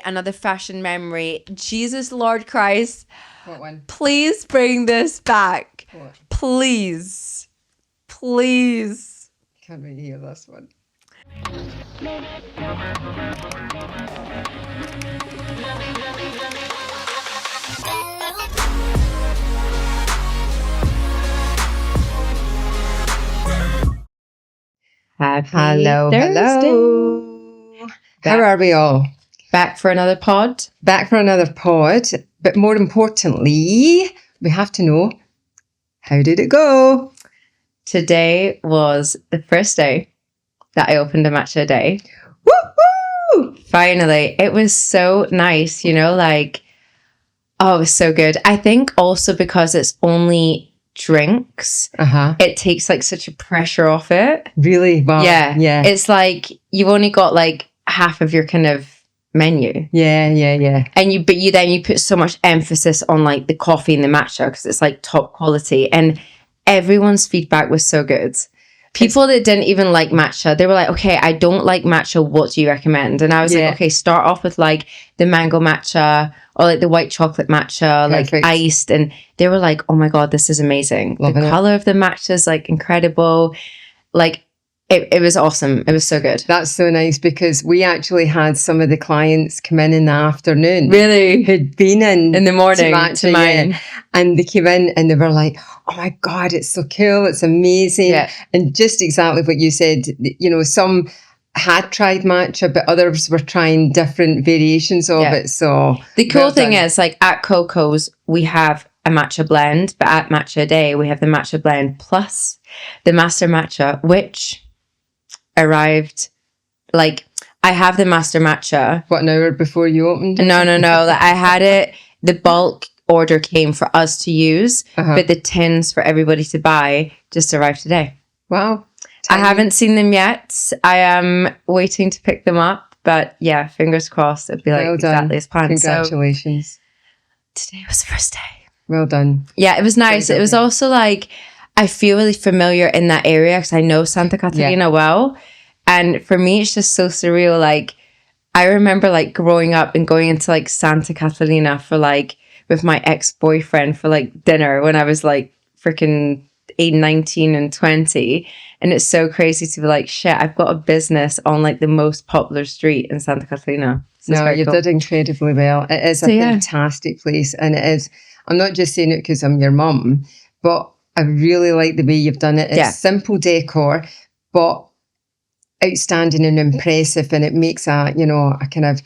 Another fashion memory. Jesus Lord Christ. What one? Please bring this back. What? Please. Please. Can't wait to hear this one. Hello. How are we all? Back for another pod. Back for another pod. But more importantly, we have to know, how did it go? Today was the first day that I opened a matcha day. Woo-hoo! Finally. It was so nice, you know, like, oh, it was so good. I think also because it's only drinks, it takes like such a pressure off it. Really? Wow. Yeah. It's like you've only got like half of your kind of menu. Yeah. And you put so much emphasis on like the coffee and the matcha because it's like top quality. And everyone's feedback was so good. People that didn't even like matcha, they were like, okay, I don't like matcha. What do you recommend? And I was like, okay, start off with like the mango matcha or like the white chocolate matcha, like iced. And they were like, oh my God, this is amazing. Loving the color of the matcha is like incredible. Like it was awesome. It was so good. That's so nice because we actually had some of the clients come in the afternoon. Really? Who'd been in the morning to mine. Yeah. And they came in and they were like, oh my God, it's so cool. It's amazing. Yeah. And just exactly what you said, you know, some had tried matcha, but others were trying different variations of it. So the cool thing is, like at Coco's, we have a matcha blend, but at Matcha Day, we have the matcha blend plus the master matcha, which arrived like I have the master matcha. What, an hour before you opened? No. Like, I had it. The bulk order came for us to use, but the tins for everybody to buy just arrived today. Wow. I haven't seen them yet. I am waiting to pick them up, but yeah, fingers crossed it'll be like exactly as planned. Congratulations. So, today was the first day. Well done. Yeah, it was nice. It was also like, I feel really familiar in that area because I know Santa Catalina well. And for me, it's just so surreal. Like, I remember like growing up and going into like Santa Catalina for like, with my ex-boyfriend for like dinner when I was like freaking 19 and 20. And it's so crazy to be like, shit, I've got a business on like the most popular street in Santa Catalina. So no, you did incredibly well. It is a fantastic place. And it is, I'm not just saying it because I'm your mum, but I really like the way you've done it. It's simple decor, but outstanding and impressive. And it makes a kind of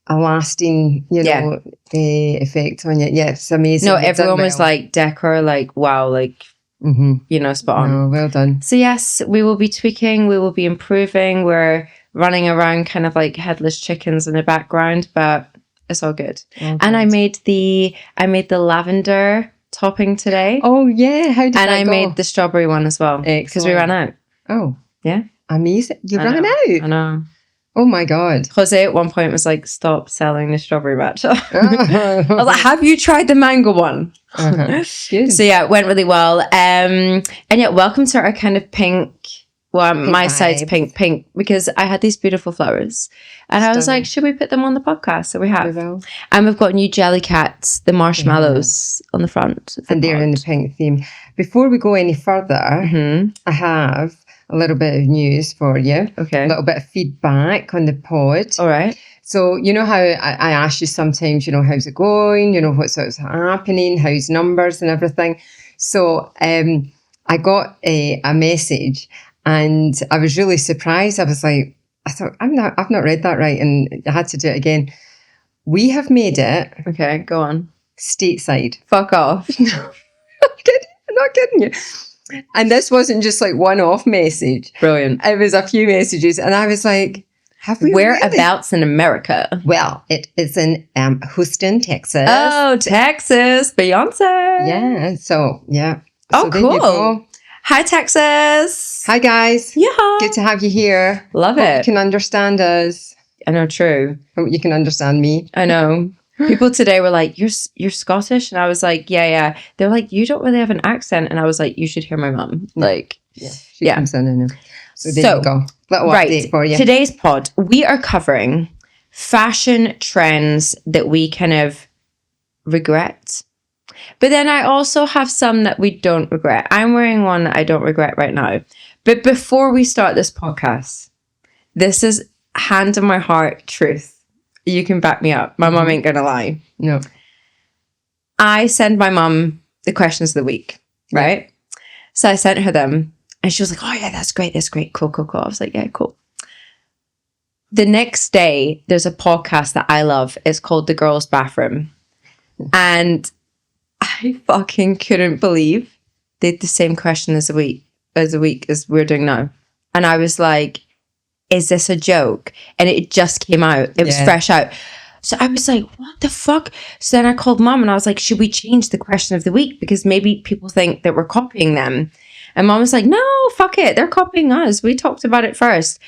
a lasting, effect on you. Yeah, it's amazing. No, everyone was like, decor, like, wow, like, spot on. Oh, well done. So yes, we will be tweaking, we will be improving. We're running around kind of like headless chickens in the background, but it's all good. And I made the lavender topping today. Oh yeah, how did that go? And I made the strawberry one as well. Because we ran out. Oh. Yeah. Amazing. You ran out? I know. Oh my God. Jose at one point was like, stop selling the strawberry matcha. I was like, have you tried the mango one? So yeah, it went really well. And yeah, welcome to our kind of pink, my side's pink, because I had these beautiful flowers. And I was like, should we put them on the podcast? So we have. And we've got new jelly cats, the marshmallows on the front. And they're in the pink theme. Before we go any further, I have a little bit of news for you. Okay. A little bit of feedback on the pod. All right. So, you know how I ask you sometimes, how's it going? What's happening? How's numbers and everything? So I got a message and I was really surprised. I was like, I thought, I've not read that right. And I had to do it again. We have made it. Okay, go on. Stateside. Fuck off. No, I'm not kidding you. And this wasn't just like one-off message. Brilliant. It was a few messages. And I was like, have we Whereabouts in America? Well, it is in Houston, Texas. Oh, Texas. Beyonce. Yeah. So, yeah. Oh, so cool. Hi, Texas. Hi, guys. Yeah. Good to have you here. Love Hope it. You can understand us. I know, true. Hope you can understand me. I know. People today were like, you're Scottish? And I was like, yeah. They're like, you don't really have an accent. And I was like, you should hear my mum. Like, she comes in. So there you go. Little update for you. Today's pod, we are covering fashion trends that we kind of regret. But then I also have some that we don't regret. I'm wearing one that I don't regret right now. But before we start this podcast, this is hand on my heart truth. You can back me up. My mum ain't going to lie. No. I send my mum the questions of the week, right? Yeah. So I sent her them and she was like, oh yeah, that's great. That's great. Cool. I was like, yeah, cool. The next day, there's a podcast that I love. It's called The Girls' Bathroom. And I fucking couldn't believe they had the same question as a week as we're doing now. And I was like, is this a joke? And it just came out. It was fresh out. So I was like, what the fuck? So then I called mom and I was like, should we change the question of the week? Because maybe people think that we're copying them. And mom was like, no, fuck it. They're copying us. We talked about it first.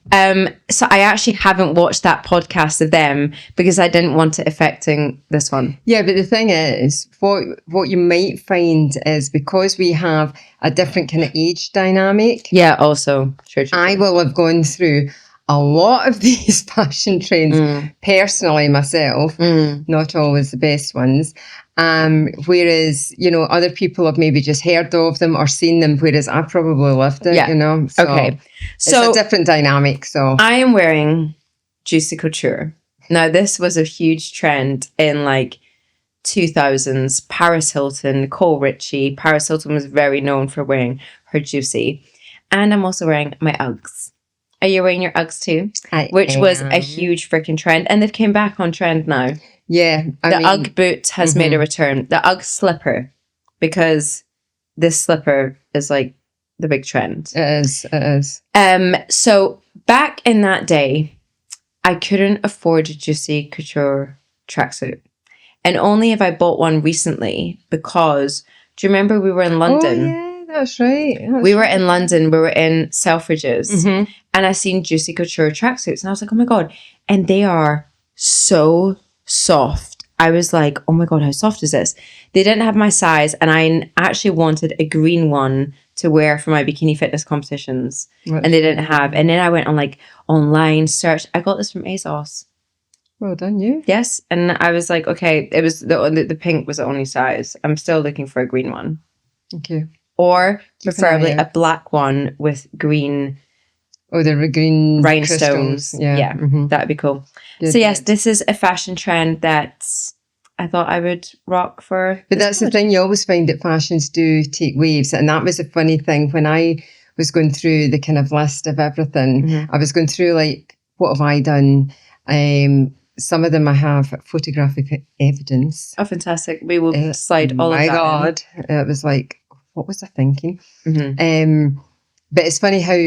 So I actually haven't watched that podcast of them because I didn't want it affecting this one. Yeah, but the thing is, what you might find is because we have a different kind of age dynamic. Yeah, also. True. I will have gone through a lot of these fashion trends personally myself, not always the best ones. Whereas, other people have maybe just heard of them or seen them, whereas I probably lived it, So okay. So it's a different dynamic. So I am wearing Juicy Couture. Now, this was a huge trend in 2000s. Paris Hilton, Nicole Richie. Paris Hilton was very known for wearing her Juicy. And I'm also wearing my Uggs. Are you wearing your Uggs too? Which was a huge freaking trend. And they've came back on trend now. Yeah. The Ugg boot has made a return. The Ugg slipper. Because this slipper is the big trend. It is. So back in that day, I couldn't afford a Juicy Couture tracksuit. And only if I bought one recently because, do you remember we were in London? Oh, yeah. That's right. We were in London. We were in Selfridges. And I seen Juicy Couture tracksuits. And I was like, oh my God. And they are so soft. I was like, oh my God, how soft is this? They didn't have my size. And I actually wanted a green one to wear for my bikini fitness competitions. And they didn't have. And then I went on online search. I got this from ASOS. Well done, you. Yes. And I was like, okay, it was the pink was the only size. I'm still looking for a green one. Okay. Or preferably a black one with green. Oh, the green rhinestones. Yeah. That'd be cool. Good, so yes, this is a fashion trend that I thought I would rock for. But that's the thing, you always find that fashions do take waves. And that was a funny thing when I was going through the kind of list of everything. I was going through what have I done? Some of them I have photographic evidence. Oh, fantastic. We will slide all of that. My God. It was what was I thinking? But it's funny how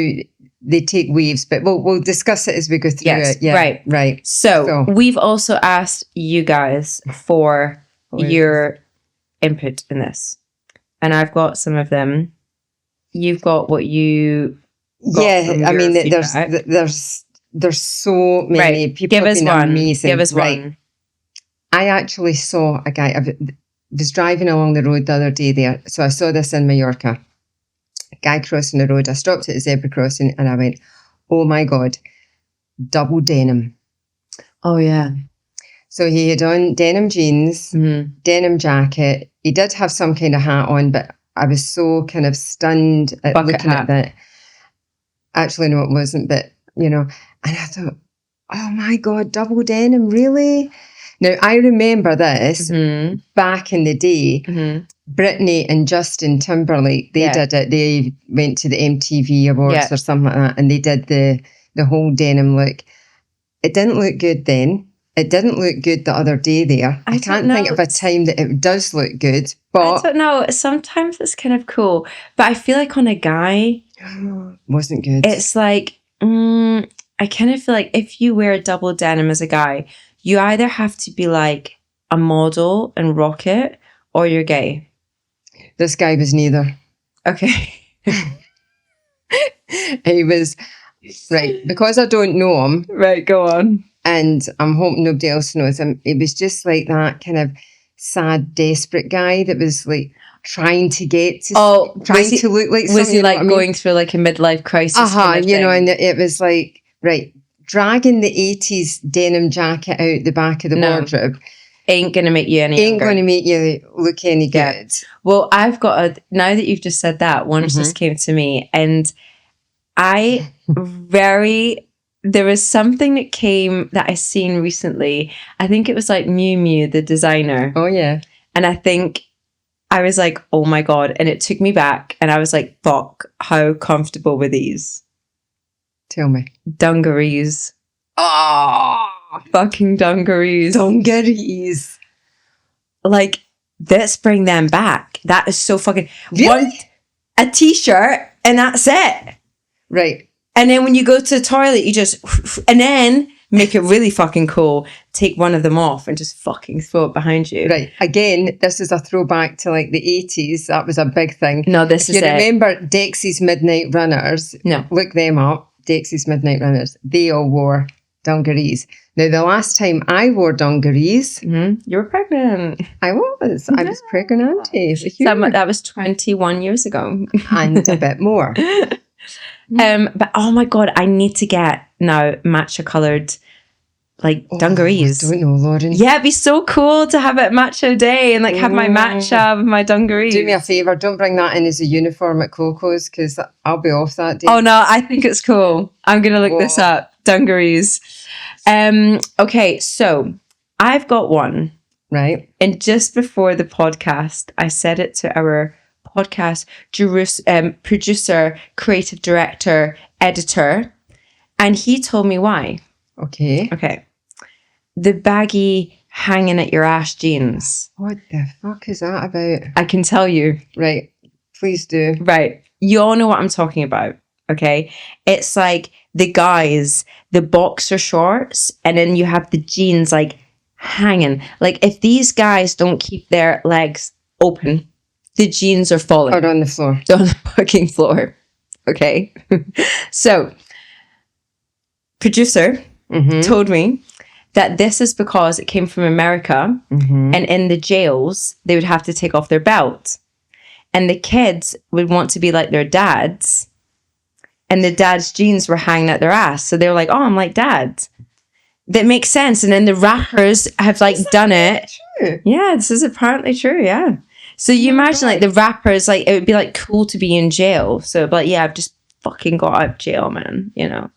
they take waves, but we'll discuss it as we go through it. Yeah, right. So we've also asked you guys for your input in this. And I've got some of them. You've got what you got from your feedback. There's so many people. Give us one. Amazing. Give us one. I actually saw a guy. I was driving along the road the other day there. So I saw this in Mallorca. A guy crossing the road. I stopped at the zebra crossing and I went, oh my God, double denim. Oh, yeah. So he had on denim jeans, denim jacket. He did have some kind of hat on, but I was so kind of stunned at looking at that. Actually, no, it wasn't, but, and I thought, oh my God, double denim, really? Now, I remember this back in the day. Britney and Justin Timberlake, they did it. They went to the MTV Awards or something like that, and they did the whole denim look. It didn't look good then. It didn't look good the other day there. I can't think of a time that it does look good. But I don't know. Sometimes it's kind of cool. But I feel like on a guy... wasn't good. It's I kind of feel like if you wear double denim as a guy, you either have to be a model and rock it, or you're gay. This guy was neither. Okay. He was, right, because I don't know him. Right, go on. And I'm hoping nobody else knows him. It was just that kind of sad, desperate guy that was trying to get to, to look like something. Was he going through a midlife crisis? And it was right, dragging the 80s denim jacket out the back of the wardrobe ain't going to make you any ain't younger. going to make you look any good. Well, now that you've just said that, one just came to me, and there was something that I seen recently. I think it was like Miu Miu, the designer. Oh, yeah. And I think I was like, oh my God. And it took me back, and I was like, fuck, how comfortable were these? Tell me. Dungarees. Oh, fucking dungarees. Dungarees. Like, let's bring them back. That is so fucking... Really? A t-shirt, and that's it. Right. And then when you go to the toilet, you just... And then make it really fucking cool. Take one of them off and just fucking throw it behind you. Right. Again, this is a throwback to like the 80s. That was a big thing. No, this is it. You remember Dexy's Midnight Runners? No. Look them up. Dexy's Midnight Runners. They all wore dungarees. Now, the last time I wore dungarees... You were pregnant. I was. I was pregnant. That was 21 years ago. And a bit more. But oh my God, I need to get now matcha coloured dungarees. I don't know, Lauren. Yeah, it'd be so cool to have it matcha day and have my matcha with my dungarees. Do me a favour, don't bring that in as a uniform at Coco's, because I'll be off that day. Oh no, I think it's cool. I'm going to look this up. Dungarees. Okay, so I've got one. Right. And just before the podcast, I said it to our podcast producer, creative director, editor, and he told me why. Okay. The baggy hanging at your ass jeans. What the fuck is that about? I can tell you. Right. Please do. Right. You all know what I'm talking about. Okay. It's like the guys, the boxer shorts, and then you have the jeans like hanging. Like if these guys don't keep their legs open, the jeans are falling. Or on the floor. On the fucking floor. Okay. So, producer told me that this is because it came from America, and in the jails, they would have to take off their belt. And the kids would want to be like their dads, and the dad's jeans were hanging at their ass. So they were like, oh, I'm like dad. That makes sense. And then the rappers have done it. True? Yeah, this is apparently true. Yeah. So you imagine the rappers, it would be cool to be in jail. So yeah, I've just fucking got out of jail, man. You know,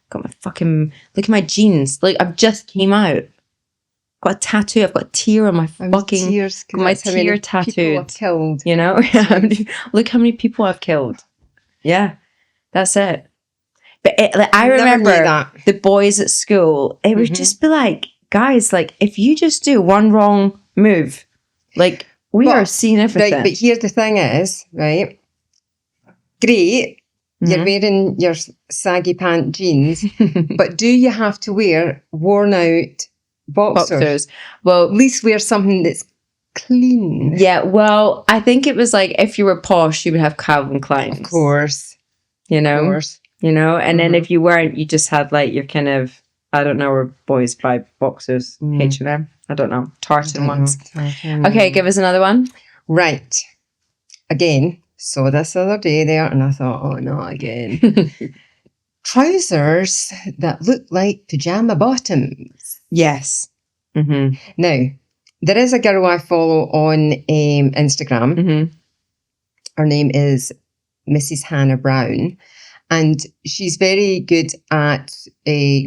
got my fucking, look at my jeans. I've just came out. Got a tattoo. I've got a tear on my fucking, tears, my tear tattooed. I've killed. You know, look how many people I've killed. Yeah, that's it. But I remember the boys at school, it would just be like, guys, if you just do one wrong move, we are seeing everything. Right, but here's the thing is, right, great, you're wearing your saggy pant jeans, but do you have to wear worn out boxers? Well, at least wear something that's clean. Yeah, well, I think it was if you were posh, you would have Calvin Kleins. Of course. You know? Of course. You know? And then if you weren't, you just had your kind of, I don't know where boys buy boxers, H&M. I don't know. Tartan ones. Okay, give us another one. Right. Again, saw this the other day there and I thought, oh, not again. Trousers that look like pyjama bottoms. Yes. Mm-hmm. Now, there is a girl I follow on Instagram. Mm-hmm. Her name is Mrs. Hannah Brown. And she's very good at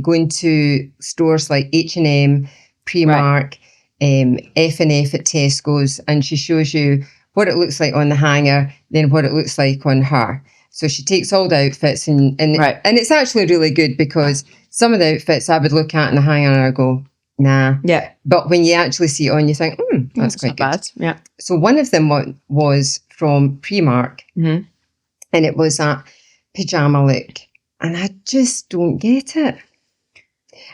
going to stores like H&M, Primark, F&F at Tesco's, and she shows you what it looks like on the hanger, then what it looks like on her. So she takes all the outfits and it's actually really good because some of the outfits I would look at in the hanger and I go, nah. Yeah. But when you actually see it on, you think, that's quite good. Bad. Yeah. So one of them was from Primark, and it was that pyjama look, and I just don't get it.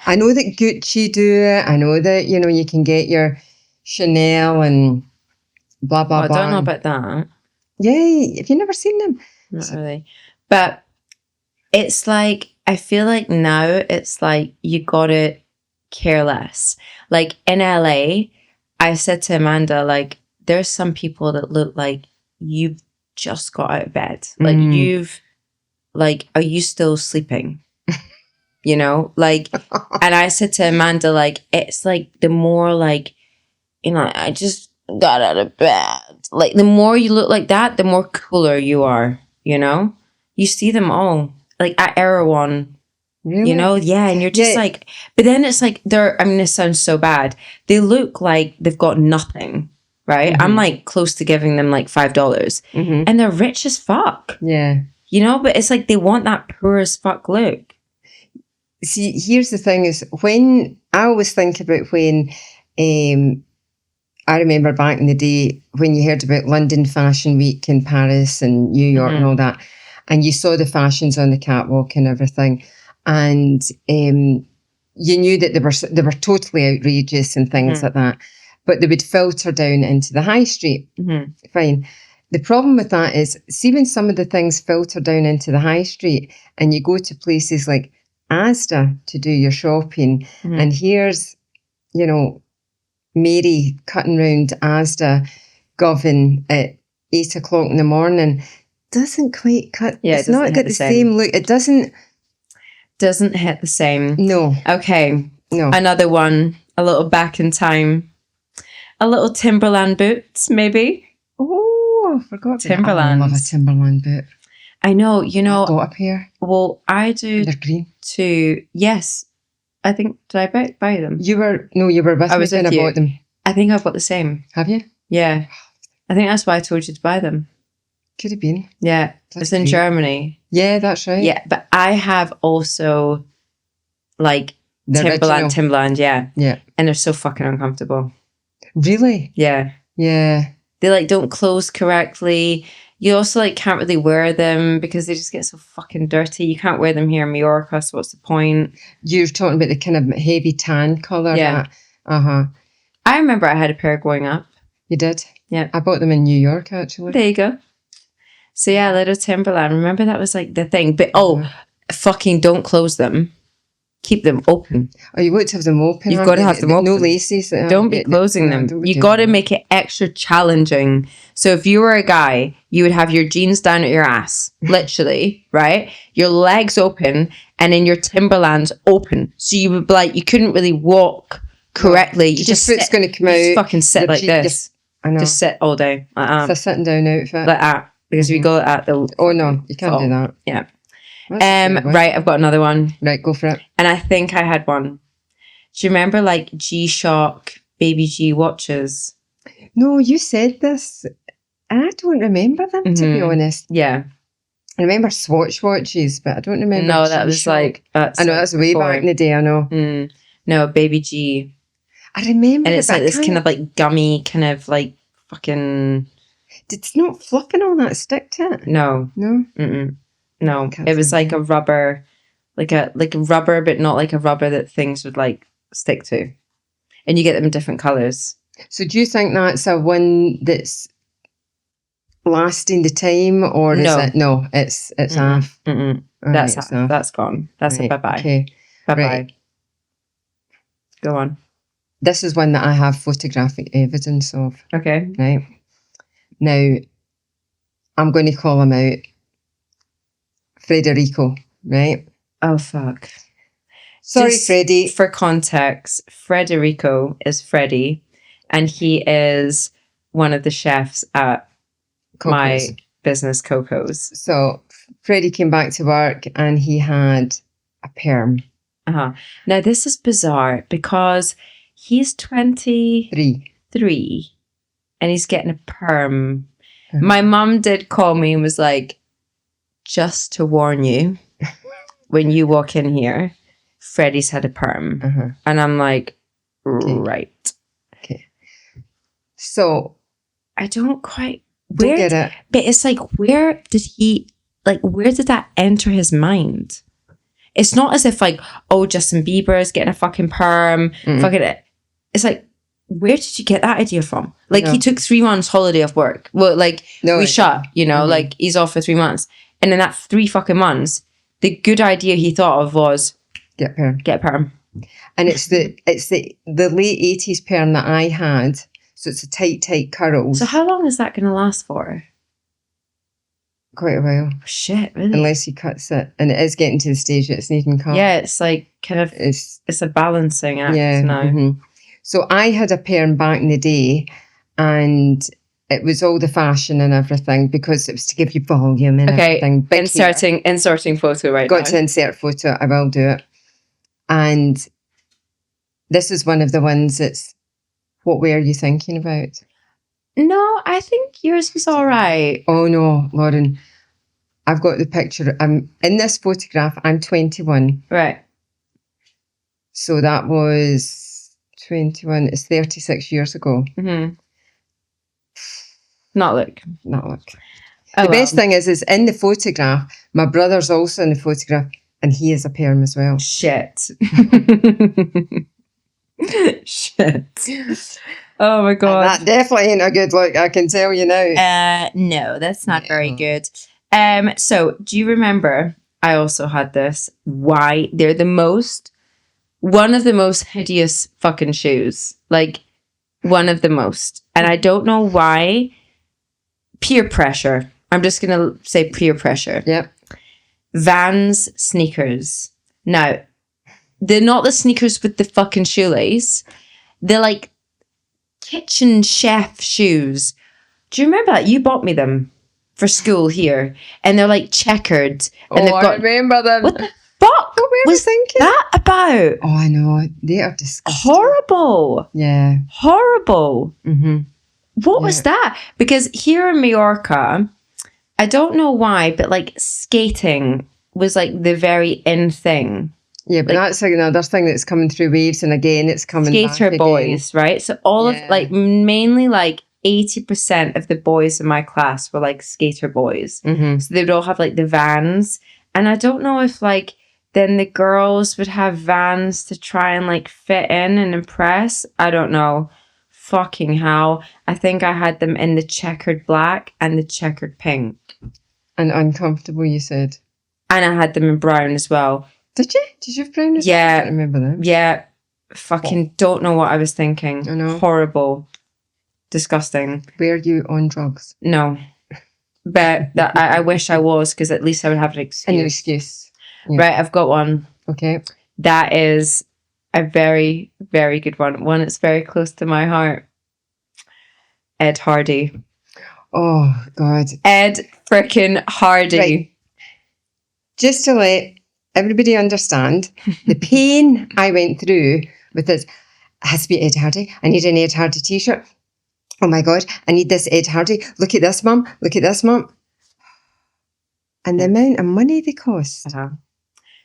I know that Gucci do it. I know that, you can get your Chanel and blah, blah, blah. I don't know about that. Yeah, have you never seen them? Not really. But it's I feel now it's you got to care less. In LA, I said to Amanda, there's some people that look like you've just got out of bed. Are you still sleeping? you know, like, and I said to Amanda, like, it's like the more like, you know, I just got out of bed. Like, the more you look like that, the more cooler you are, you know? You see them all, like at Erewhon, Really? you know? Yeah, and you're just like, but then it's like I mean, this sounds so bad. They look like they've got nothing, right? Mm-hmm. I'm like close to giving them like $5 and they're rich as fuck. Yeah. You know, but it's like they want that poor as fuck look. See, here's the thing is when I always think about when I remember back in the day when you heard about London Fashion Week in Paris and New York and all that, and you saw the fashions on the catwalk and everything, and you knew that they were totally outrageous and things like that, but they would filter down into the high street. Fine. The problem with that is, see when some of the things filter down into the high street and you go to places like Asda to do your shopping, and here's, you know, Mary cutting round Asda Govan at 8 o'clock in the morning, doesn't quite cut. Yeah, it's not got the same look. It doesn't hit the same. No. Okay. No. Another one, a little back in time. A little Timberland boots, maybe. Oh, I forgot. Timberland. I love a Timberland boot. I know, you know. I've got a pair. Well, I do. They're green. Too. Yes. I think, did I buy them? You were with me when I bought them. I think I've got the same. Have you? Yeah. I think that's why I told you to buy them. Could have been. Yeah. It's in Germany. Yeah, that's right. Yeah, but I have also like the Timberland, yeah. Yeah. And they're so fucking uncomfortable. Really? Yeah. Yeah. They like don't close correctly. You also like can't really wear them because they just get so fucking dirty. You can't wear them here in Mallorca, so what's the point? You're talking about the kind of heavy tan colour. Yeah. I remember I had a pair growing up. You did? Yeah. I bought them in New York, actually. There you go. So yeah, little Timberland. Remember that was like the thing. But fucking don't close them. Keep them open. Oh, you want to have them open? You've got to have them open. No laces. Don't be closing them. You got to make it extra challenging. So if you were a guy, you would have your jeans down at your ass, literally, right? Your legs open, and then your Timberlands open. So you would be like, you couldn't really walk correctly. You just foot's going to come out. Just fucking sit like this. I know. Just sit all day. It's a sitting down outfit. Like that. Because if you go at the... Oh, no. You can't do that. Yeah. Right, I've got another one. Right, go for it. And I think I had one. Do you remember like G-Shock Baby G watches? No, you said this, and I don't remember them, to be honest. Yeah. I remember Swatch watches, but I don't remember. No, that was like... I know, that's way back in the day, I know. No, Baby G. I remember. And it's like this kind of like gummy, kind of like fucking... It's not fluff and all that stick to it? No. No? No, it was like a rubber, like a rubber, but not like a rubber that things would like stick to. And you get them in different colours. So do you think that's a one that's lasting the time, or is it? No, it's off. That's off. That's gone. That's a bye-bye. Okay. Bye-bye. Right. Go on. This is one that I have photographic evidence of. Okay. Right. Now, I'm going to call him out. Federico, right? Oh, fuck. Sorry, Freddie. For context, Federico is Freddie, and he is one of the chefs at my business, Coco's. So, Freddie came back to work and he had a perm. Now, this is bizarre because he's 23 and he's getting a perm. My mum did call me and was like, just to warn you, when you walk in here, Freddie's had a perm. And I'm like, right. Okay. So, I don't quite... Don't get it. But it's like, where did that enter his mind? It's not as if like, oh, Justin Bieber is getting a fucking perm. Fucking it. It's like, where did you get that idea from? Like, he took 3 months holiday off work. Well, like, we shut, you know, like, he's off for 3 months. And in that 3 fucking months, the good idea he thought of was get perm. And it's the late 80s perm that I had. So it's a tight curl. So how long is that going to last for? quite a while. Shit, really? Unless he cuts it. And it is getting to the stage that it's needing cut. Yeah, it's like kind of, it's a balancing act now. Mm-hmm. So I had a perm back in the day, and it was all the fashion and everything because it was to give you volume and everything. Big inserting photo right now. Got now. to insert photo. I will do it. And this is one of the ones that's, what were you thinking about? No, I think yours was all right. Oh no, Lauren. I've got the picture. I'm in this photograph. I'm 21. Right. So that was 21. It's 36 years ago. Mm-hmm. Not look. The best thing is in the photograph, my brother's also in the photograph, and he is a perm as well. Shit. Shit. Oh my God. And that definitely ain't a good look, I can tell you now. No, that's not very good. So do you remember, I also had this, why they're one of the most hideous fucking shoes. Like, one of the most. And I don't know why. Peer pressure. I'm just going to say peer pressure. Yep. Vans sneakers. Now, they're not the sneakers with the fucking shoelace. They're like kitchen chef shoes. Do you remember that? You bought me them for school here. And they're like checkered. And I remember them. What the fuck was thinking? that about? Oh, I know. They are disgusting. Horrible. Yeah. Horrible. Mm-hmm. What was that? Because here in Mallorca, I don't know why, but like skating was like the very in thing. Yeah, but like, that's like another thing that's coming through waves, and again, it's coming skater back boys, again. Right? So all of like mainly like 80% of the boys in my class were like skater boys. Mm-hmm. So they would all have like the Vans, and I don't know if like then the girls would have Vans to try and like fit in and impress. I don't know. Fucking hell. I think I had them in the checkered black and the checkered pink. And uncomfortable, you said. And I had them in brown as well. Did you? Did you have brown as well? Yeah. I don't remember them. Yeah. Fucking don't know what I was thinking. I know. Horrible. Disgusting. Were you on drugs? No. But I wish I was, because at least I would have an excuse. An excuse. Yeah. Right, I've got one. Okay. That is a very, very good one. One that's very close to my heart. Ed Hardy. Oh, God. Ed frickin' Hardy. Right. Just to let everybody understand the pain I went through with this. It has to be Ed Hardy. I need an Ed Hardy t-shirt. Oh my God, I need this Ed Hardy. Look at this, Mum. Look at this, Mum. And the amount of money they cost. Uh-huh.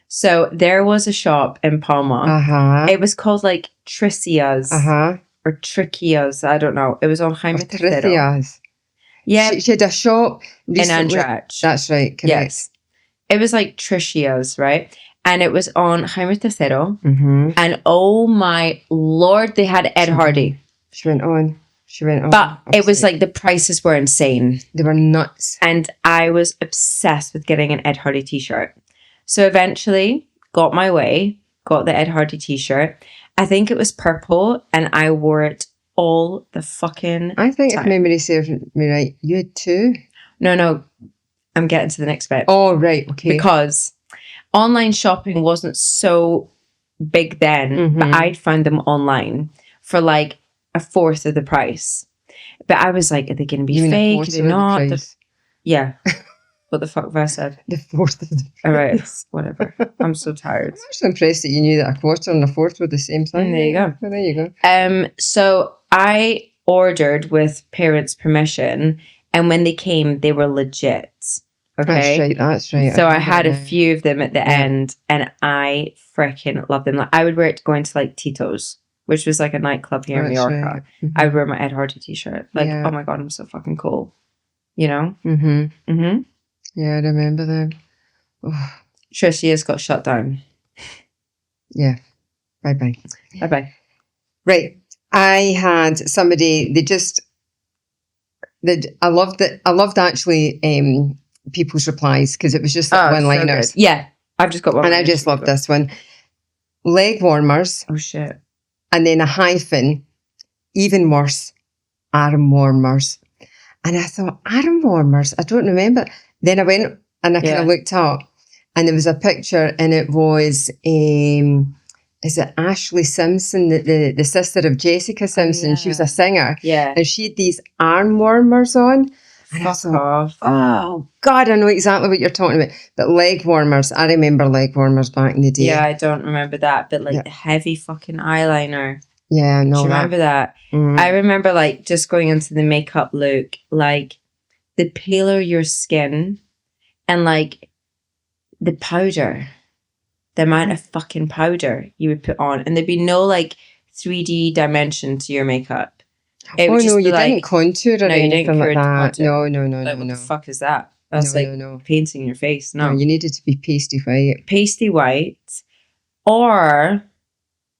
So there was a shop in Palma. Uh-huh. It was called like Tricia's. Uh-huh. Or Tricia's. I don't know. It was on Jaime III. Tricia's. Yeah. She had a shop recently. In Andrach. That's right. Correct. Yes. It was like Tricia's, right? And it was on Jaime III. Mm-hmm. And oh my Lord, they had Ed Hardy. She went on. But it was like the prices were insane. They were nuts. And I was obsessed with getting an Ed Hardy t-shirt. So eventually got my way, got the Ed Hardy t-shirt. I think it was purple, and I wore it all the fucking I think time. If memory serves me right, you had two? No. I'm getting to the next bit. Oh, right. Okay. Because online shopping wasn't so big then, but I'd found them online for like a fourth of the price. But I was like, are they going to be fake? Are they not? Yeah. What the fuck have I said? The fourth of the price. All right. Whatever. I'm so tired. I'm just impressed that you knew that a quarter and a fourth were the same thing. And there you go. Well, there you go. So I ordered with parents' permission, and when they came, they were legit. Okay. That's right. So I had a few of them at the end, and I freaking love them. Like, I would wear it going to like Tito's, which was like a nightclub here in Mallorca. Right. Mm-hmm. I would wear my Ed Hardy t-shirt. Like, oh my God, I'm so fucking cool. You know? Mm-hmm. Mm-hmm. Yeah, I remember them. Oh. Tricia's got shut down. Yeah. Bye-bye. Bye-bye. Right. I had somebody, I loved actually people's replies, because it was just like one-liners. So yeah. I've just got one. And I just loved this one. Leg warmers. Oh, shit. And then a hyphen, even worse, arm warmers. And I thought, arm warmers, I don't remember. Then I went and I kind of looked up, and there was a picture, and it was, is it Ashley Simpson, the sister of Jessica Simpson? She was a singer. Yeah. And she had these arm warmers on. And Fuck off. Oh, God, I know exactly what you're talking about. But leg warmers, I remember leg warmers back in the day. Yeah, I don't remember that. But like the heavy fucking eyeliner. Yeah, no. Do you remember that? I remember like just going into the makeup look, like the paler your skin and like the powder, the amount of fucking powder you would put on. And there'd be no like 3D dimension to your makeup. It would just you like, didn't contour or anything like that. No. Like, what the fuck is that? That's painting your face. No, you needed to be pasty white. Pasty white. Or,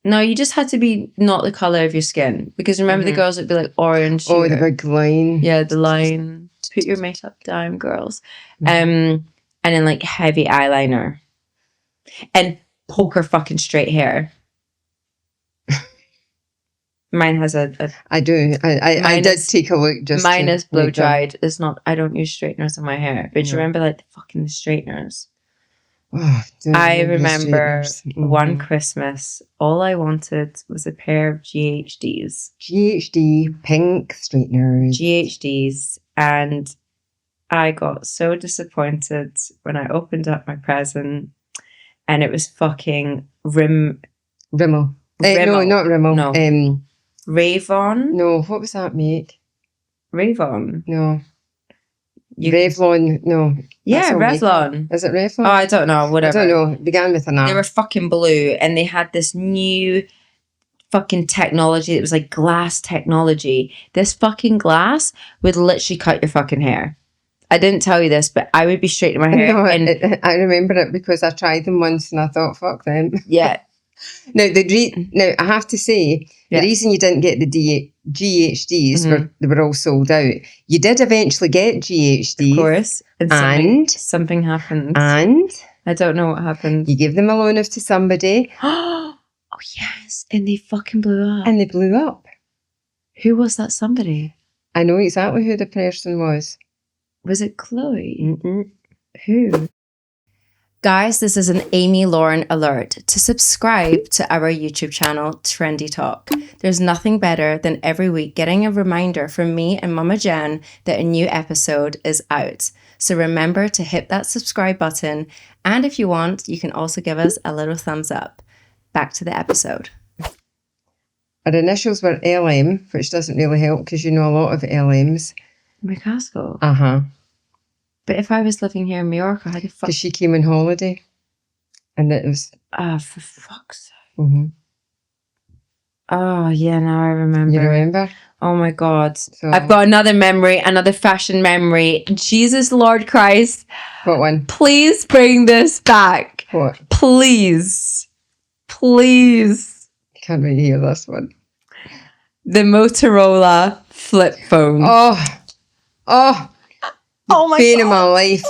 no, you just had to be not the colour of your skin. Because remember the girls would be like orange. Oh, the big line. Yeah, the line. Put your makeup down, girls. And then like heavy eyeliner. And poker fucking straight hair. Mine has I do. I did take a look. Mine is blow dried. It's not. I don't use straighteners in my hair. But you remember like the fucking straighteners. Oh, I remember one Christmas, all I wanted was a pair of GHDs. GHD pink straighteners. GHDs, and I got so disappointed when I opened up my present, and it was fucking Rimmel. No, not Rimmel. No. Ravon? No, what was that, mate? Ravon? No. Revlon? No. Yeah, Revlon. Is it Revlon? Oh, I don't know. Whatever. I don't know. It began with an R. They were fucking blue, and they had this new fucking technology. It was like glass technology. This fucking glass would literally cut your fucking hair. I didn't tell you this, but I would be straightening my hair. No, I remember it because I tried them once and I thought, fuck them. Yeah. Now, I have to say, the reason you didn't get the GHDs they were all sold out. You did eventually get GHDs. Of course. And something happened. And? I don't know what happened. You gave them a loan to somebody. Oh, yes. And they fucking blew up. And they blew up. Who was that somebody? I know exactly who the person was. Was it Chloe? Who? Guys, this is an Amy Lauren alert. To subscribe to our YouTube channel, Trendy Talk. There's nothing better than every week getting a reminder from me and Mama Jen that a new episode is out. So remember to hit that subscribe button. And if you want, you can also give us a little thumbs up. Back to the episode. Our initials were LM, which doesn't really help because you know a lot of LMs. McCaskill? Uh-huh. But if I was living here in Mallorca, how the fuck? Because she came on holiday. And it was... for fuck's sake. Oh, yeah, now I remember. You remember? Oh, my God. So, I've got another memory, another fashion memory. Jesus, Lord Christ. What one? Please bring this back. What? Please. Please. Can't really hear this one. The Motorola flip phone. Oh my God. In my life.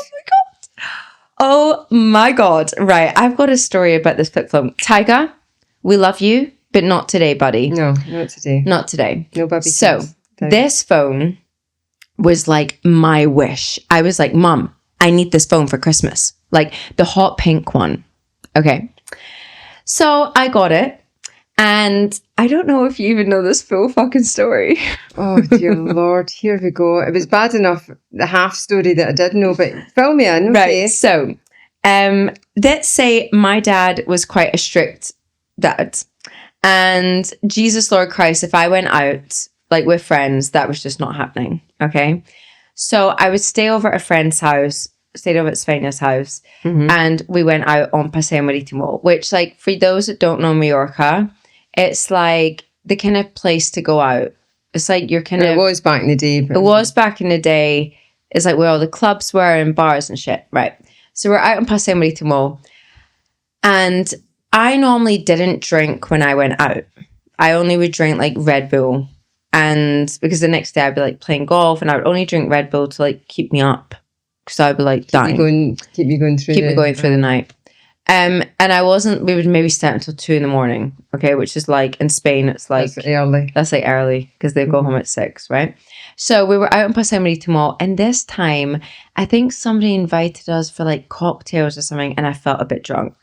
Oh my God. Right. I've got a story about this flip phone. Tyga, we love you, but not today, buddy. No, not today. Not today. No, baby. So this phone was like my wish. I was like, Mom, I need this phone for Christmas. Like the hot pink one. Okay. So I got it. And I don't know if you even know this full fucking story. Oh, dear Lord. Here we go. It was bad enough, the half story that I did know, but fill me in. Okay? Right. So, let's say my dad was quite a strict dad. And Jesus, Lord Christ, if I went out, like with friends, that was just not happening. Okay. So I would stay over at a friend's house, stayed over at Sveina's house, and we went out on Paseo Marítimo, which, like, for those that don't know Mallorca, it's like the kind of place to go out. It's like you're kind of... It was back in the day. It was back in the day. It's like where all the clubs were and bars and shit. Right. So we're out on Paseo Marítimo. And I normally didn't drink when I went out. I only would drink like Red Bull. And because the next day I'd be like playing golf and I would only drink Red Bull to like keep me up. Because I'd be like dying. Keep me going through the night. And we would maybe stay until 2 a.m. Okay, which is like in Spain, it's like that's early. That's like early because they go home at 6, right? So we were out in Paseo Marítimo Mall, and this time I think somebody invited us for like cocktails or something, and I felt a bit drunk.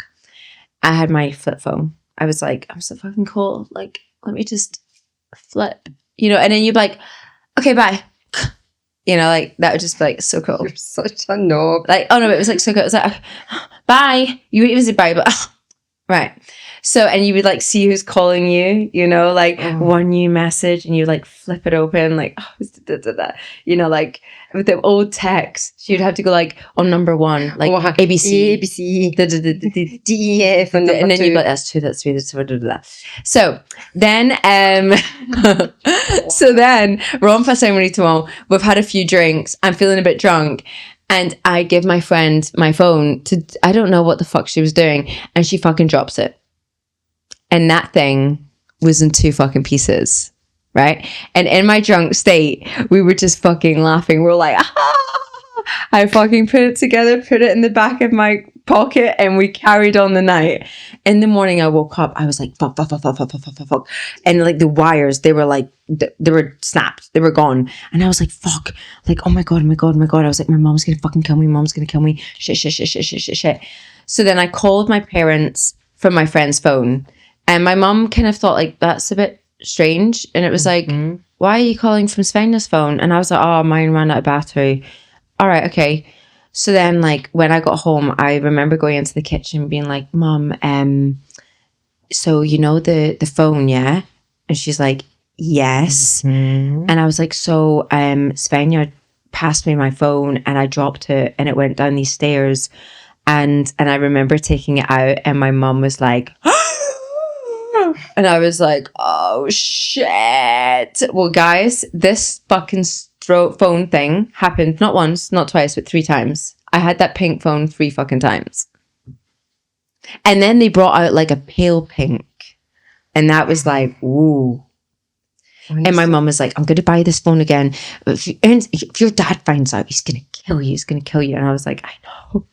I had my flip phone. I was like, I'm so fucking cool. Like, let me just flip, and then you'd be like, okay, bye. Like that would just be like so cool. You're such a knob. Like, oh no, it was like so cool. It was like, bye. You would even say bye, but right. So, and you would like see who's calling you, like one new message, and you like flip it open, like, like with the old text, you'd have to go like on number 1, like ABC, D, E, F, and then you'd be like, that's 2, that's 3, that's 4, So then, we're on Paseo Marítimo. We've had a few drinks. I'm feeling a bit drunk. And I give my friend my phone I don't know what the fuck she was doing. And she fucking drops it. And that thing was in 2 fucking pieces, right? And in my drunk state, we were just fucking laughing. We're like, I fucking put it together, put it in the back of my pocket, and we carried on the night. In the morning, I woke up. I was like, fuck. And like the wires, they were like, they were snapped. They were gone. And I was like, fuck. Like, oh my God. I was like, my mom's going to fucking kill me. Mom's going to kill me. Shit. So then I called my parents from my friend's phone. And my mom kind of thought like, that's a bit strange. And it was like, why are you calling from Svenja's phone? And I was like, oh, mine ran out of battery. All right, okay. So then like when I got home, I remember going into the kitchen being like, Mom, so the phone, yeah? And she's like, yes. And I was like, so Svenja passed me my phone and I dropped it and it went down these stairs. And I remember taking it out and my mom was like, and I was like, oh shit. Well, guys, this fucking phone thing happened not once, not twice, but 3 times. I had that pink phone 3 fucking times. And then they brought out like a pale pink. And that was like, ooh. And my mom was like, I'm going to buy this phone again. If your dad finds out, he's going to kill you. And I was like, I know.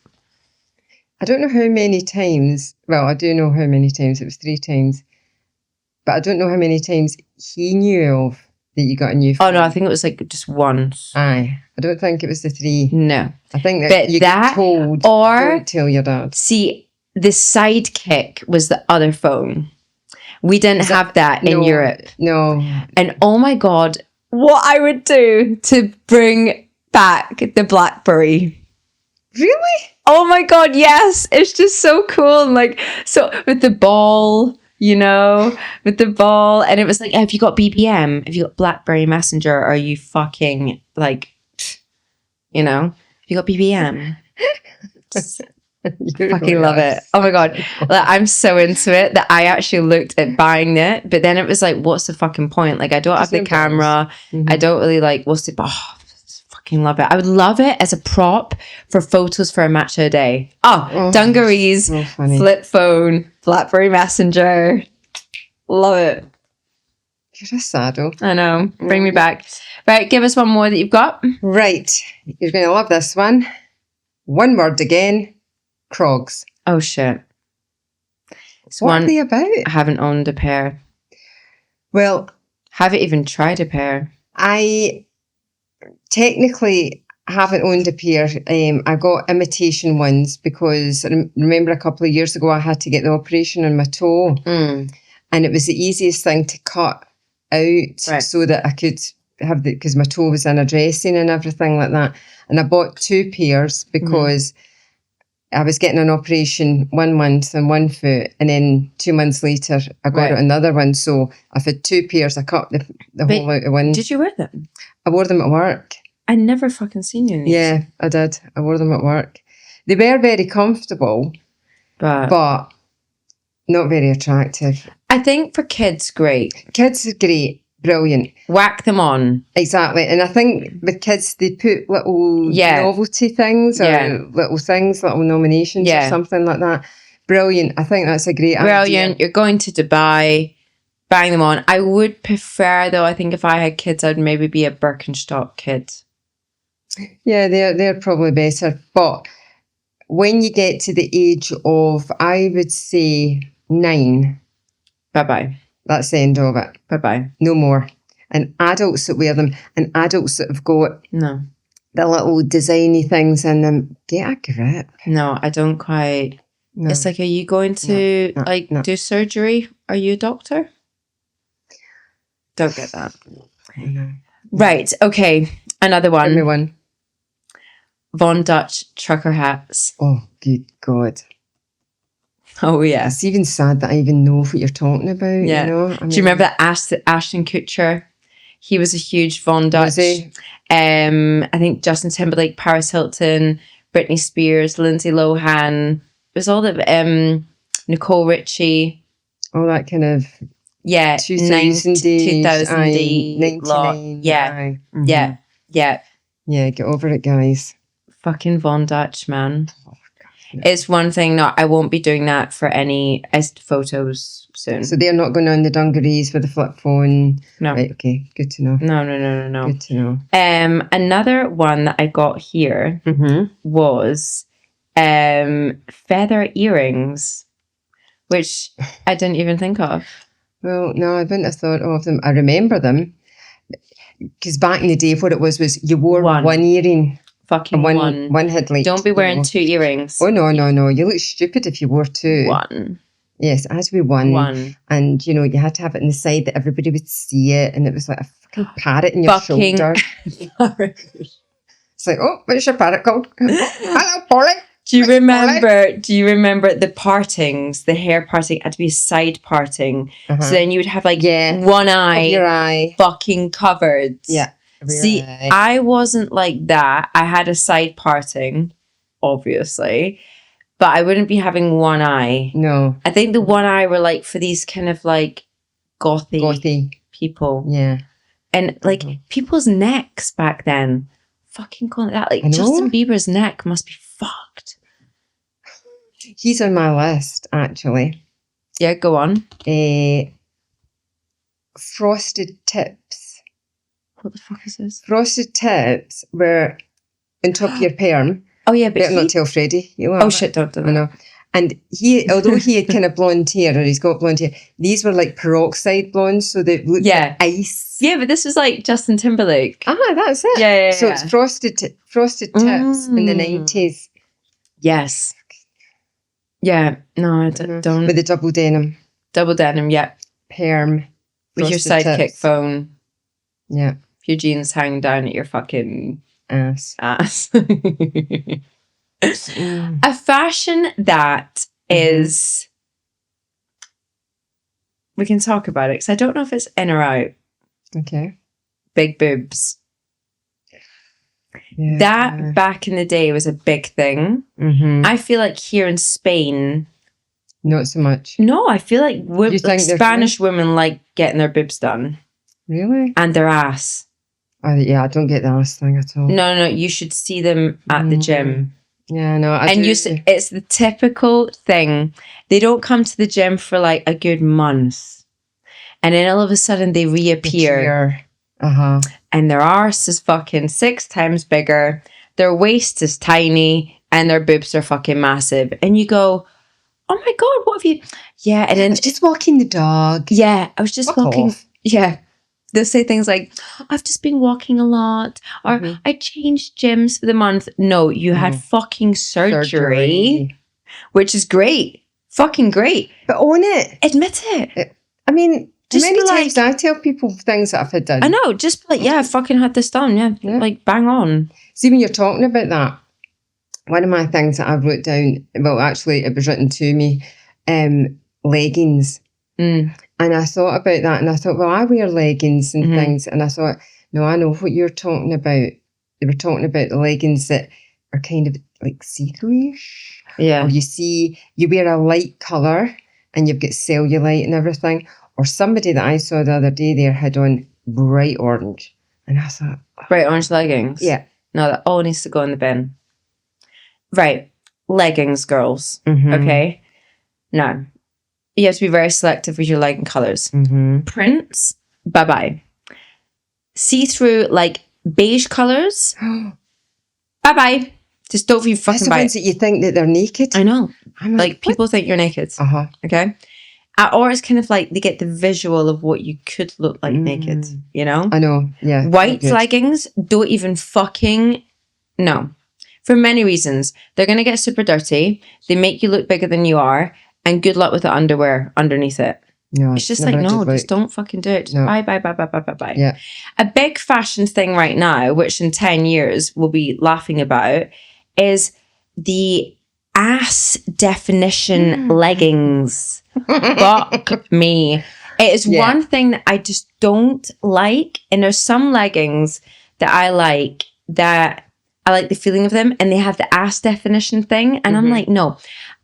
I don't know how many times. Well, I do know how many times. It was 3 times. But I don't know how many times he knew of that you got a new phone. Oh, no, I think it was like just once. Aye. I don't think it was the 3. No. I think that you get told, don't tell your dad. See, the Sidekick was the other phone. We didn't have that in Europe. No. And oh my God, what I would do to bring back the BlackBerry. Really? Oh my God, yes. It's just so cool. And like, so with the ball, with the ball. And it was like, have you got BBM? Have you got BlackBerry Messenger? Are you fucking like, have you got BBM? Fucking love it. Oh my God. Like, I'm so into it that I actually looked at buying it, but then it was like, what's the fucking point? Like, I don't have the camera. I don't really like, fucking love it. I would love it as a prop for photos for a match of the day. Dungarees, so flip phone, BlackBerry Messenger. Love it. You're a saddle. I know. Bring me back. Right, give us one more that you've got. Right. You're going to love this one. One word again. Crogs. Oh, shit. What are they about? I haven't owned a pair. Well, haven't even tried a pair. I technically haven't owned a pair. I got imitation ones because I remember a couple of years ago I had to get the operation on my toe. And it was the easiest thing to cut out so that I could have because my toe was in a dressing and everything like that. And I bought 2 pairs because I was getting an operation 1 month on one foot, and then 2 months later I got another one. So I've had 2 pairs. I cut the whole out of one. Did you wear them? I wore them at work. I never fucking seen you in these. Yeah, I did. I wore them at work. They were very comfortable, but not very attractive. I think for kids, great. Kids are great. Brilliant. Whack them on. Exactly. And I think with kids, they put little novelty things or little things, little nominations or something like that. Brilliant. I think that's a great idea. Brilliant. You're going to Dubai, bang them on. I would prefer, though, I think if I had kids, I'd maybe be a Birkenstock kid. Yeah, they're probably better. But when you get to the age of, I would say 9, bye-bye. That's the end of it. Bye-bye. No more. And adults that wear them, and adults that have got the little designy things in them, get a grip. No, I don't quite. No. It's like, are you going to do surgery? Are you a doctor? Don't get that. No. Right. Okay. Another one. Give me one. Von Dutch trucker hats. Oh, good God. Oh, yeah. It's even sad that I even know what you're talking about. Yeah. You know? I mean, do you remember that Ashton Kutcher? He was a huge Von Dutch. Was he? I think Justin Timberlake, Paris Hilton, Britney Spears, Lindsay Lohan. It was all the Nicole Richie. All that kind of 2000 lot. Yeah. Yeah. Yeah. Yeah, get over it, guys. Fucking Von Dutch, man. Oh, God. It's one thing. No, I won't be doing that for any photos soon. So they're not going on the dungarees with the flip phone? No. Right, okay. Good to know. No. Good to know. Another one that I got here was feather earrings, which I didn't even think of. Well, no, I wouldn't have thought of them. I remember them. Because back in the day, what it was you wore one earring. Fucking one. One had like... Don't be wearing 2 earrings. Oh, no. You look stupid if you wore 2. One. Yes, it has to be one. And, you had to have it on the side that everybody would see it. And it was like a fucking parrot in your shoulder. It's like, oh, what's your parrot called? Hello, Polly. Do you remember the partings, the hair parting had to be a side parting. So then you would have one eye, your eye fucking covered. Yeah. See, I wasn't like that. I had a side parting, obviously, but I wouldn't be having one eye. No. I think the one eye were for these kind of gothy people. Yeah. And people's necks back then, fucking calling it that. Justin Bieber's neck must be fucked. He's on my list, actually. Yeah, go on. Frosted tips. What the fuck is this? Frosted tips were on top of your perm. Oh, yeah, but better not tell Freddie. Shit, don't do that. I know. And although he had kind of blonde hair, or he's got blonde hair, these were like peroxide blondes, so they looked like ice. Yeah, but this was like Justin Timberlake. That's it. Yeah. So it's frosted tips in the 90s. Yes. Yeah, no, I don't. With the double denim. Double denim, yeah. Perm. With your sidekick phone. Yeah. Your jeans hanging down at your fucking ass. A fashion that is... We can talk about it, because I don't know if it's in or out. Okay. Big boobs. Yeah. That back in the day was a big thing. I feel like here in Spain, not so much. No, I feel like Spanish women like getting their boobs done. Really? And their ass. Yeah, I don't get the ass thing at all. No, you should see them at the gym. Yeah, no, it's the typical thing. They don't come to the gym for a good month, and then all of a sudden they reappear. And their arse is fucking 6 times bigger, their waist is tiny, and their boobs are fucking massive. And you go, oh my God, what have you... Yeah, and then... I was just walking the dog. Yeah, I was just walking... Off. Yeah. They'll say things like, I've just been walking a lot, or I changed gyms for the month. No, you had fucking surgery, which is great. Fucking great. But own it. Admit it. I mean... Just many times I tell people things that I've had done. I know, just I fucking had this done. Yeah, bang on. See, when you're talking about that, one of my things that I wrote down, well, actually, it was written to me, leggings. And I thought about that, and I thought, well, I wear leggings and things, and I thought, no, I know what you're talking about. They were talking about the leggings that are kind of like see-through-ish. Yeah. Or you wear a light colour, and you've got cellulite and everything. Or somebody that I saw the other day there had on bright orange. And I thought... Bright orange leggings? Yeah. No, that all needs to go in the bin. Right. Leggings, girls. Okay? Now, you have to be very selective with your legging colours. Prints, bye-bye. See-through, beige colours, bye-bye. Just don't even fucking buy it. That's the ones that you think that they're naked. I know. I'm like people think you're naked. Okay. Or it's kind of like they get the visual of what you could look like naked, you know? I know, yeah. White leggings, don't even fucking, no. For many reasons. They're going to get super dirty. They make you look bigger than you are. And good luck with the underwear underneath it. No, it's just like, no, just don't fucking do it. Just bye. Yeah. A big fashion thing right now, which in 10 years we'll be laughing about, is the ass definition leggings. Fuck me. It is one thing that I just don't like. And there's some leggings that I like the feeling of them, and they have the ass definition thing. And I'm like, no,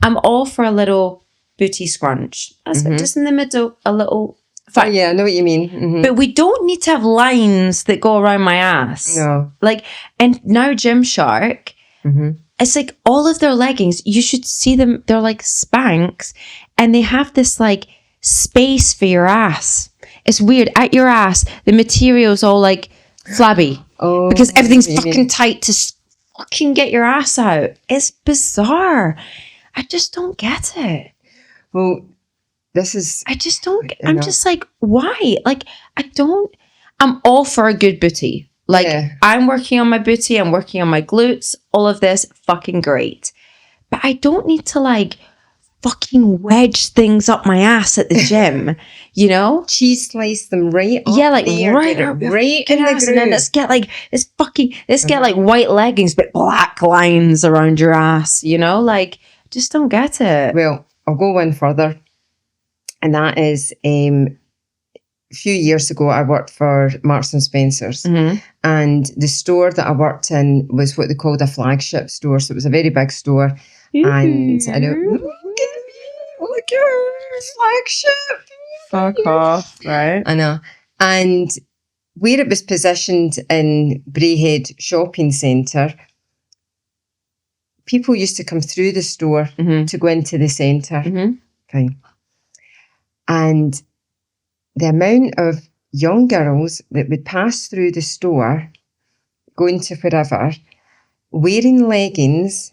I'm all for a little booty scrunch. That's just in the middle, a little. Oh, yeah, I know what you mean. But we don't need to have lines that go around my ass. No. Like, and now Gymshark, it's like all of their leggings, you should see them, they're like Spanx, and they have this like space for your ass. It's weird. At your ass, the material's all like flabby. Oh, because everything's fucking tight to fucking get your ass out. It's bizarre. I just don't get it. Well, I just don't get, I'm just like, why? Like, I'm all for a good booty. Like, I'm working on my booty, I'm working on my glutes, all of this, fucking great. But I don't need to like fucking wedge things up my ass at the gym, you know? Cheese slice them right up. Yeah, like there, right in the ass, and then let's get like get like white leggings but black lines around your ass, you know? Like, just don't get it. Well, I'll go one further. And that is a few years ago, I worked for Marks and Spencer's, and the store that I worked in was what they called a flagship store. So it was a very big store. And I know, look at your flagship. Fuck off, right? I know. And where it was positioned in Braehead Shopping Centre, people used to come through the store to go into the centre. Fine. And the amount of young girls that would pass through the store, going to wherever, wearing leggings,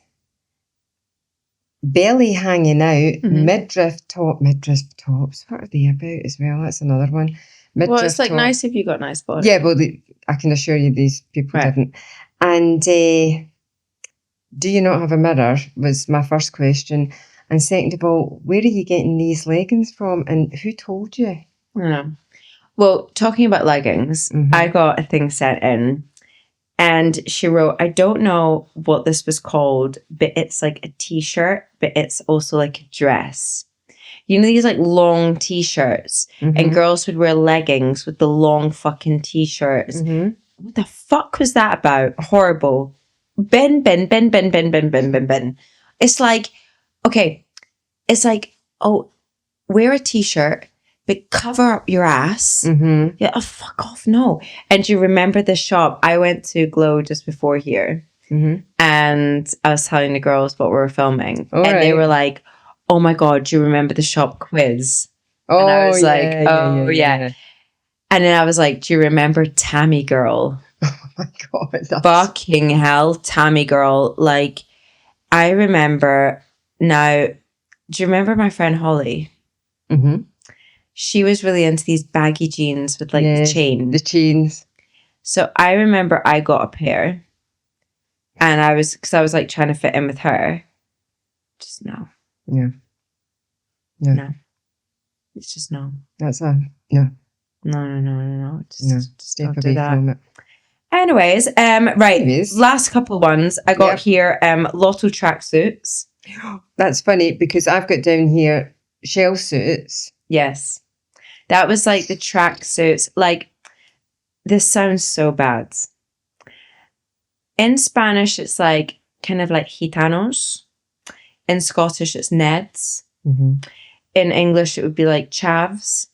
belly hanging out, midriff tops. What are they about as well? That's another one. Well, it's like nice if you got nice body. Yeah, well, I can assure you these people didn't. And do you not have a mirror was my first question. And second of all, where are you getting these leggings from and who told you? I don't know. Well, talking about leggings, I got a thing sent in and she wrote, I don't know what this was called, but it's like a t-shirt, but it's also like a dress. You know, these like long t-shirts and girls would wear leggings with the long fucking t-shirts. What the fuck was that about? Horrible. Bin. It's like, okay, it's like, oh, wear a t-shirt, but cover up your ass. Yeah, oh, fuck off, no. And do you remember the shop? I went to Glow just before here, and I was telling the girls what we were filming, and they were like, oh my God, do you remember the shop quiz? Oh, and I was like, yeah. And then I was like, do you remember Tammy Girl? Oh my God. Fucking hell, Tammy Girl. Like, I remember now, do you remember my friend Holly? She was really into these baggy jeans with like the chain. The chains. So I remember I got a pair and because I was like trying to fit in with her. Just no. Yeah. No. It's just no. That's a no. No. Just stay don't away do that. from it. Anyways, last couple ones. I got here Lotto tracksuits. That's funny because I've got down here shell suits. Yes. That was like the tracksuits. Like, this sounds so bad. In Spanish, it's like kind of like gitanos. In Scottish, it's neds. In English, it would be like chavs.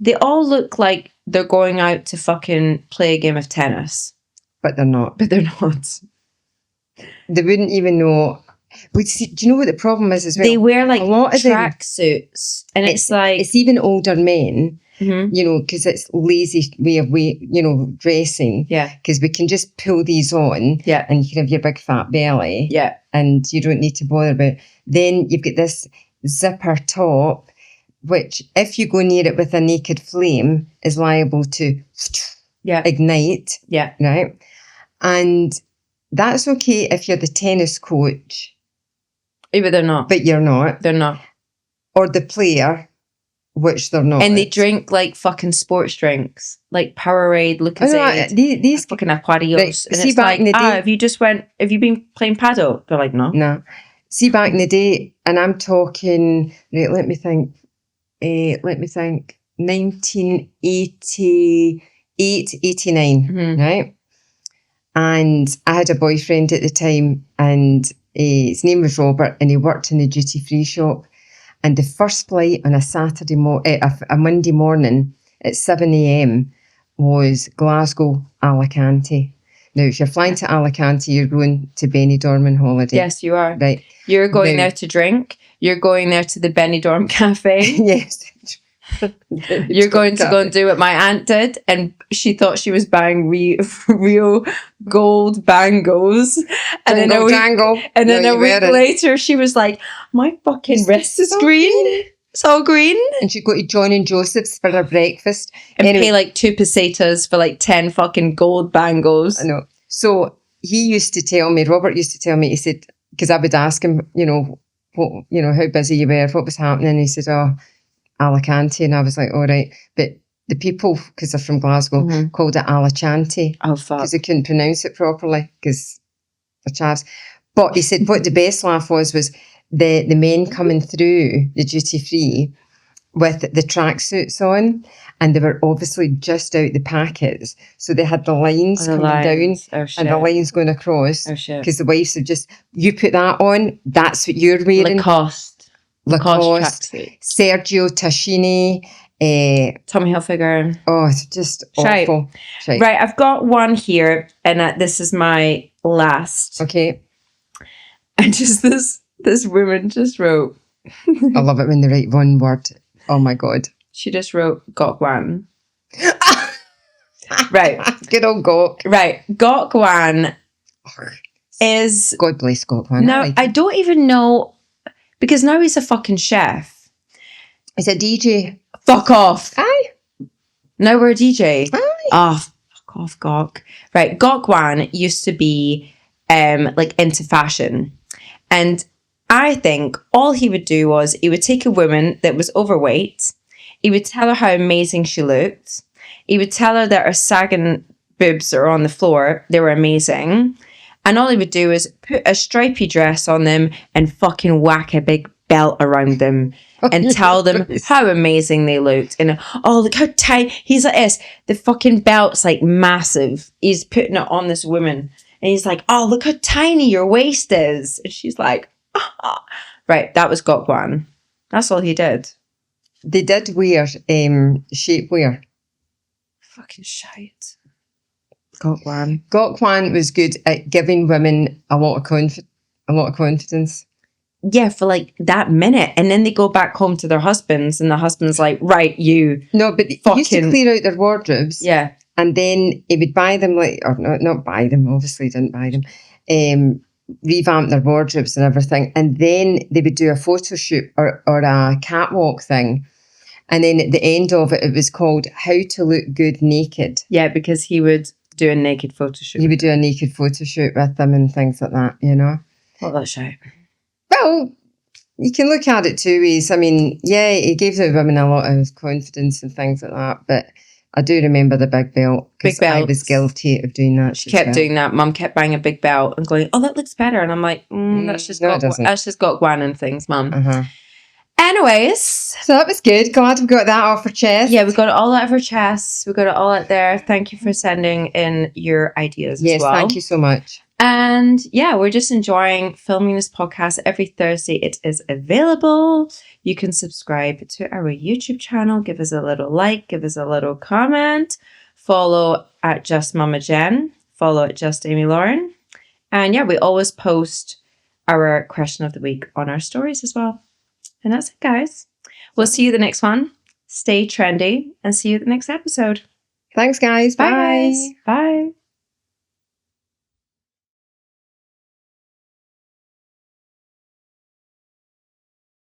They all look like they're going out to fucking play a game of tennis. But they're not. They wouldn't even know. Do you know what the problem is as well? They wear like a lot of tracksuits. And it's like... It's even older men. you know, because it's lazy way of dressing. Yeah. Because we can just pull these on and you can have your big fat belly. Yeah. And you don't need to bother about it. Then you've got this zipper top, which if you go near it with a naked flame is liable to ignite. Yeah. Right. And that's okay if you're the tennis coach. But they're not. But you're not. They're not. Or the player, which they're not. And they drink like fucking sports drinks, like Powerade, Lucozade, these fucking Aquarius. Right. And See, it's back like, in the day, have you been playing paddle? They're like, no. No. See, back in the day, and I'm talking, right, let me think, 1988, 89, right? And I had a boyfriend at the time, and his name was Robert, and he worked in the duty-free shop. And the first flight on a a Monday morning at 7 a.m. was Glasgow, Alicante. Now, if you're flying to Alicante, you're going to Benidorm on holiday. Yes, you are. Right. You're going there to drink. You're going there to the Benidorm Cafe. Yes. You're going to go and do what my aunt did, and she thought she was buying real gold bangles. And then a week later, she was like, "My fucking wrist is green. It's all green." And she'd go to John and Joseph's for her breakfast and pay like 2 pesetas for like 10 fucking gold bangles. I know. So Robert used to tell me, he said, because I would ask him, how busy you were, what was happening. And he said, oh, Alicante. And I was like, all right. But the people, because they're from Glasgow, called it Alicante. Oh, fuck. Because they couldn't pronounce it properly because they're chavs. But he said what the best laugh was the men coming through the duty free with the tracksuits on, and they were obviously just out the packets. So they had the lines coming down and the lines going across. Oh, shit. Because the wives had you put that on, that's what you're wearing. Lacoste tracksuit. Sergio Tacchini. Tommy Hilfiger. Oh, it's just awful. Right, I've got one here, and this is my last. Okay. And just this woman just wrote. I love it when they write one word. Oh my God. She just wrote Gokwan. Right. Good old Gok. Right. Gokwan is... God bless Gokwan. No, I don't even know, because now he's a fucking chef. He's a DJ. Fuck off. Aye. Now we're a DJ. Aye. Oh, fuck off, Gok. Right. Gokwan used to be like into fashion. And I think all he would do was he would take a woman that was overweight. He would tell her how amazing she looked. He would tell her that her sagging boobs are on the floor. They were amazing. And all he would do is put a stripy dress on them and fucking whack a big belt around them and tell them how amazing they looked. And, oh, look how tight. He's like this. The fucking belt's like massive. He's putting it on this woman. And he's like, oh, look how tiny your waist is. And she's like, ah. Right, that was Gokwan. That's all he did. They did wear shapewear. Fucking shite. Gokwan. Gokwan was good at giving women a lot of confidence. Yeah, for like that minute. And then they go back home to their husbands, and the husband's like, right, you. No, but he used to clear out their wardrobes. Yeah. And then he would buy them, not buy them, obviously he didn't buy them, revamp their wardrobes and everything. And then they would do a photo shoot or a catwalk thing. And then at the end of it, it was called How to Look Good Naked. Yeah, because he would do a naked photo shoot. He would do a naked photo shoot with them and things like that, you know. What that shit? Well, you can look at it two ways. I mean, yeah, he gave the women a lot of confidence and things like that, but I do remember the big belt because I was guilty of doing that. She kept doing that. Mum kept buying a big belt and going, oh, that looks better. And I'm like, that's just Gokwan and things, Mum. Uh-huh. Anyways. So that was good. Glad we got that off our chest. Yeah, we got it all out of our chests. We got it all out there. Thank you for sending in your ideas as well. Yes, thank you so much. And yeah, we're just enjoying filming this podcast every Thursday. It is available. You can subscribe to our YouTube channel. Give us a little like. Give us a little comment. Follow at Just Mama Jen. Follow at Just Amy Lauren. And yeah, we always post our question of the week on our stories as well. And that's it, guys. We'll see you the next one. stay trendy, and see you at the next episode. Thanks, guys. Bye. Bye. Guys. Bye.